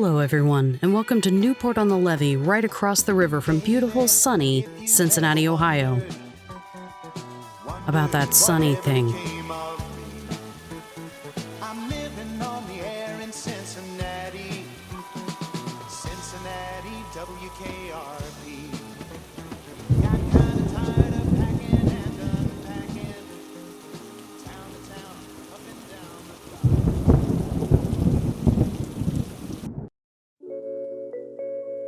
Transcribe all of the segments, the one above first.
Hello everyone, and welcome to Newport on the Levee, right across the river from beautiful, sunny Cincinnati, Ohio. About that sunny thing. I'm living on the air in Cincinnati, WKRP. Got kinda tired of packing and unpacking, town to town, up and down the block.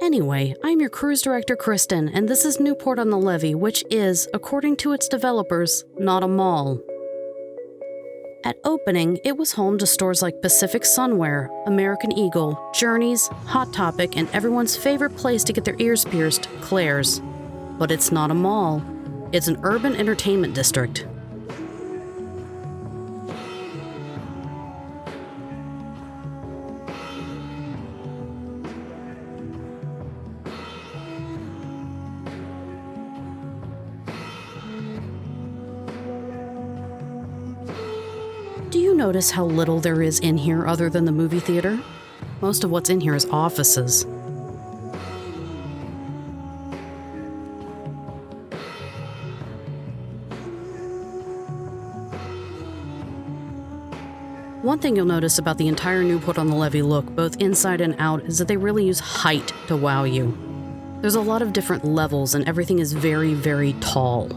Anyway, I'm your cruise director, Kristen, and this is Newport on the Levee, which is, according to its developers, not a mall. At opening, it was home to stores like Pacific Sunwear, American Eagle, Journeys, Hot Topic, and everyone's favorite place to get their ears pierced, Claire's. But it's not a mall. It's an urban entertainment district. Do you notice how little there is in here other than the movie theater? Most of what's in here is offices. One thing you'll notice about the entire Newport on the Levee look, both inside and out, is that they really use height to wow you. There's a lot of different levels and everything is very, very tall.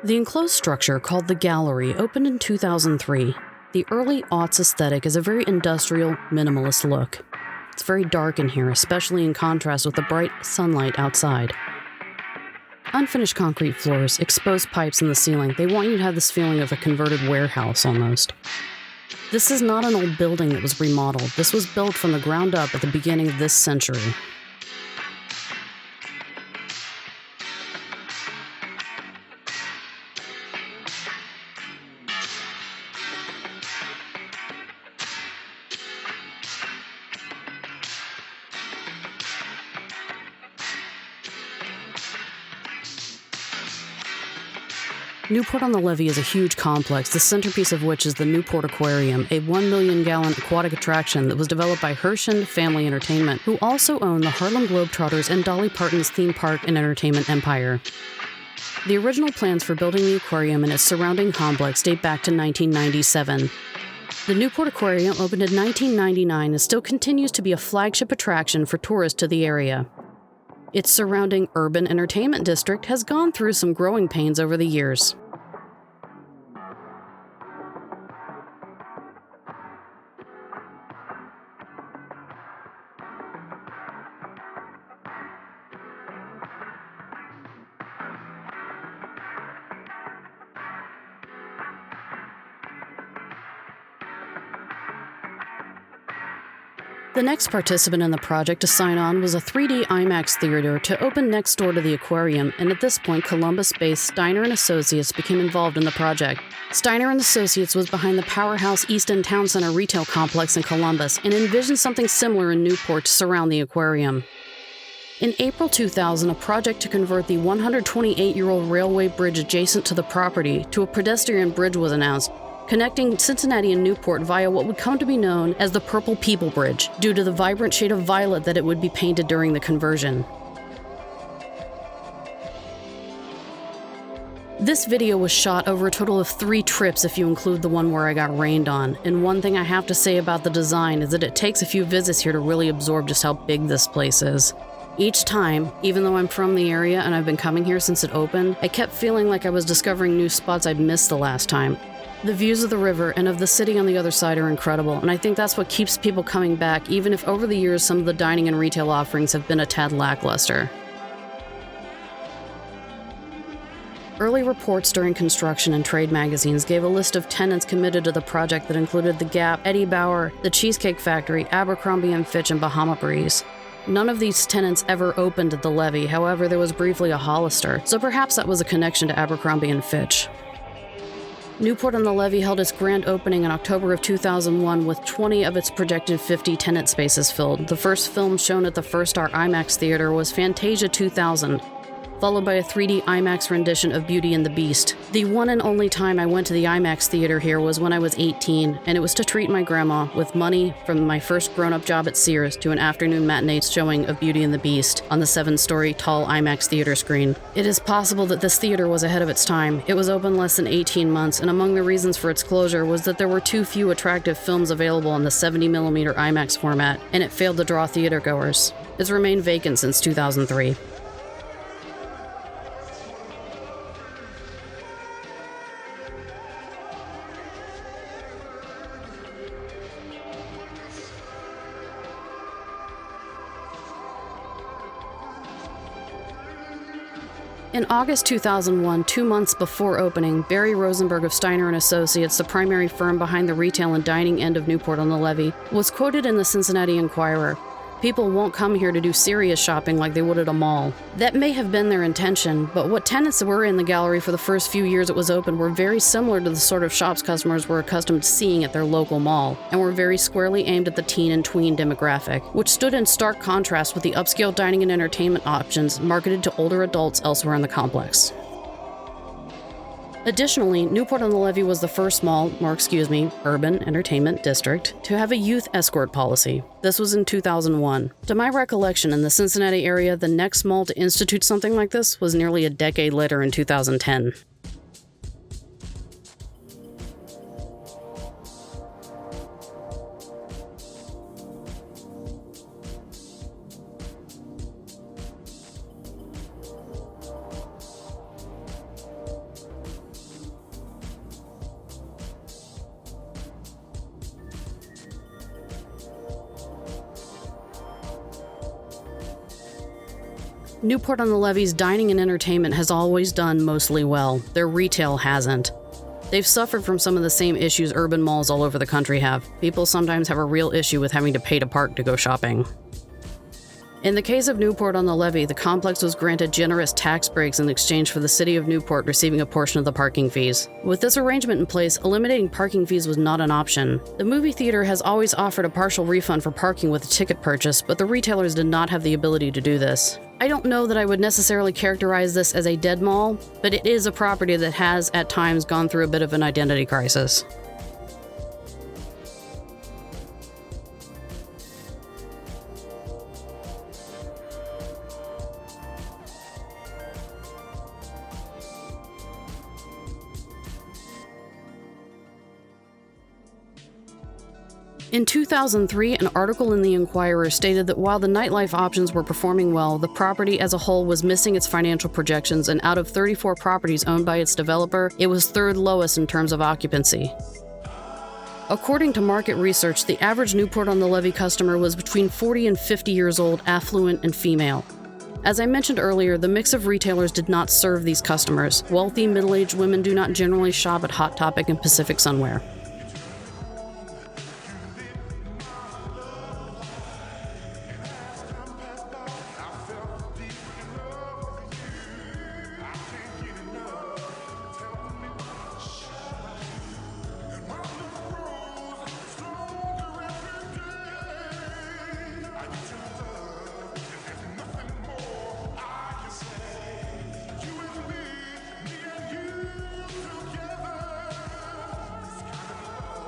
The enclosed structure, called the Gallery, opened in 2003. The early aughts aesthetic is a very industrial, minimalist look. It's very dark in here, especially in contrast with the bright sunlight outside. Unfinished concrete floors, exposed pipes in the ceiling, they want you to have this feeling of a converted warehouse almost. This is not an old building that was remodeled. This was built from the ground up at the beginning of this century. Newport on the Levee is a huge complex, the centerpiece of which is the Newport Aquarium, a 1 million-gallon aquatic attraction that was developed by Herschend Family Entertainment, who also own the Harlem Globetrotters and Dolly Parton's theme park and entertainment empire. The original plans for building the aquarium and its surrounding complex date back to 1997. The Newport Aquarium opened in 1999 and still continues to be a flagship attraction for tourists to the area. Its surrounding urban entertainment district has gone through some growing pains over the years. The next participant in the project to sign on was a 3D IMAX theater to open next door to the aquarium, and at this point, Columbus-based Steiner & Associates became involved in the project. Steiner & Associates was behind the powerhouse East End Town Center retail complex in Columbus and envisioned something similar in Newport to surround the aquarium. In April 2000, a project to convert the 128-year-old railway bridge adjacent to the property to a pedestrian bridge was announced, connecting Cincinnati and Newport via what would come to be known as the Purple People Bridge, due to the vibrant shade of violet that it would be painted during the conversion. This video was shot over a total of 3 trips if you include the one where I got rained on, and one thing I have to say about the design is that it takes a few visits here to really absorb just how big this place is. Each time, even though I'm from the area and I've been coming here since it opened, I kept feeling like I was discovering new spots I'd missed the last time. The views of the river and of the city on the other side are incredible, and I think that's what keeps people coming back, even if over the years some of the dining and retail offerings have been a tad lackluster. Early reports during construction and trade magazines gave a list of tenants committed to the project that included The Gap, Eddie Bauer, The Cheesecake Factory, Abercrombie & Fitch, and Bahama Breeze. None of these tenants ever opened at the Levee, however there was briefly a Hollister, so perhaps that was a connection to Abercrombie & Fitch. Newport on the Levee held its grand opening in October of 2001 with 20 of its projected 50 tenant spaces filled. The first film shown at the First Star IMAX theater was Fantasia 2000, followed by a 3D IMAX rendition of Beauty and the Beast. The one and only time I went to the IMAX theater here was when I was 18, and it was to treat my grandma with money from my first grown-up job at Sears to an afternoon matinee showing of Beauty and the Beast on the 7-story tall IMAX theater screen. It is possible that this theater was ahead of its time. It was open less than 18 months, and among the reasons for its closure was that there were too few attractive films available in the 70mm IMAX format, and it failed to draw theatergoers. It's remained vacant since 2003. In August 2001, 2 months before opening, Barry Rosenberg of Steiner & Associates, the primary firm behind the retail and dining end of Newport on the Levee, was quoted in the Cincinnati Enquirer. People won't come here to do serious shopping like they would at a mall. That may have been their intention, but what tenants were in the gallery for the first few years it was open were very similar to the sort of shops customers were accustomed to seeing at their local mall, and were very squarely aimed at the teen and tween demographic, which stood in stark contrast with the upscale dining and entertainment options marketed to older adults elsewhere in the complex. Additionally, Newport on the Levee was the first urban entertainment district to have a youth escort policy. This was in 2001. To my recollection, in the Cincinnati area, the next mall to institute something like this was nearly a decade later in 2010. Newport on the Levee's dining and entertainment has always done mostly well. Their retail hasn't. They've suffered from some of the same issues urban malls all over the country have. People sometimes have a real issue with having to pay to park to go shopping. In the case of Newport on the Levee, the complex was granted generous tax breaks in exchange for the city of Newport receiving a portion of the parking fees. With this arrangement in place, eliminating parking fees was not an option. The movie theater has always offered a partial refund for parking with a ticket purchase, but the retailers did not have the ability to do this. I don't know that I would necessarily characterize this as a dead mall, but it is a property that has, at times, gone through a bit of an identity crisis. In 2003, an article in the Enquirer stated that while the nightlife options were performing well, the property as a whole was missing its financial projections, and out of 34 properties owned by its developer, it was third lowest in terms of occupancy. According to market research, the average Newport on the Levee customer was between 40 and 50 years old, affluent, and female. As I mentioned earlier, the mix of retailers did not serve these customers. Wealthy, middle-aged women do not generally shop at Hot Topic and Pacific Sunwear.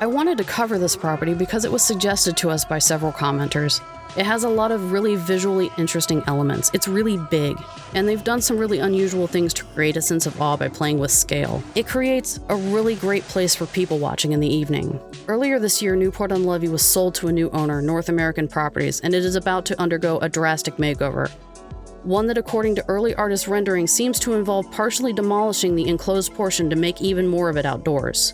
I wanted to cover this property because it was suggested to us by several commenters. It has a lot of really visually interesting elements. It's really big, and they've done some really unusual things to create a sense of awe by playing with scale. It creates a really great place for people watching in the evening. Earlier this year, Newport on the Levee was sold to a new owner, North American Properties, and it is about to undergo a drastic makeover. One that, according to early artist renderings, seems to involve partially demolishing the enclosed portion to make even more of it outdoors.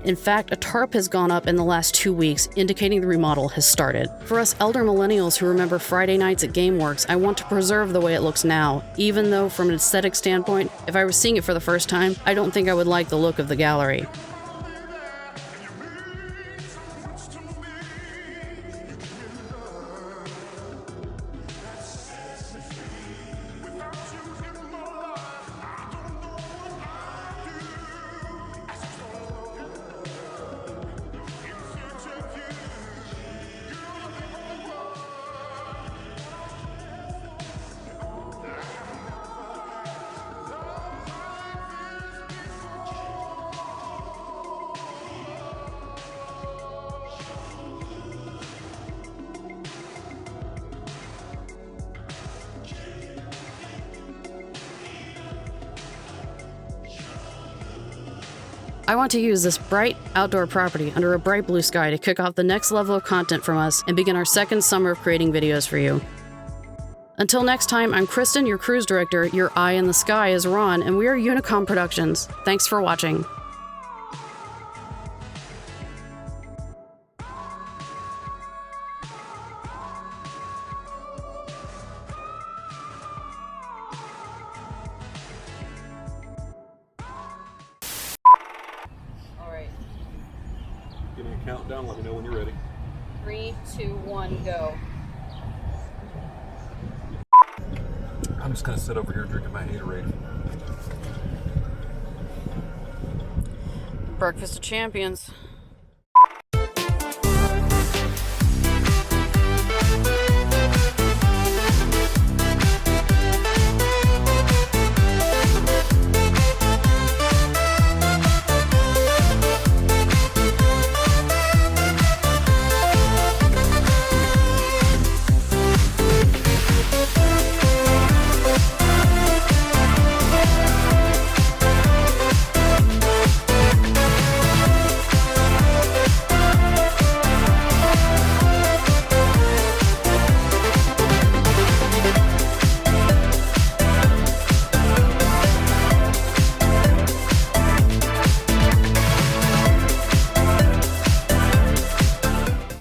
In fact, a tarp has gone up in the last 2 weeks, indicating the remodel has started. For us elder millennials who remember Friday nights at GameWorks, I want to preserve the way it looks now, even though from an aesthetic standpoint, if I were seeing it for the first time, I don't think I would like the look of the gallery. I want to use this bright outdoor property under a bright blue sky to kick off the next level of content from us and begin our second summer of creating videos for you. Until next time, I'm Kristen, your cruise director. Your eye in the sky is Ron, and we are Unicomm Productions. Thanks for watching. All right. Give me a countdown. Let me know when you're ready. 3, 2, 1, go. I'm just gonna sit over here drinking my Haterade. Breakfast of Champions.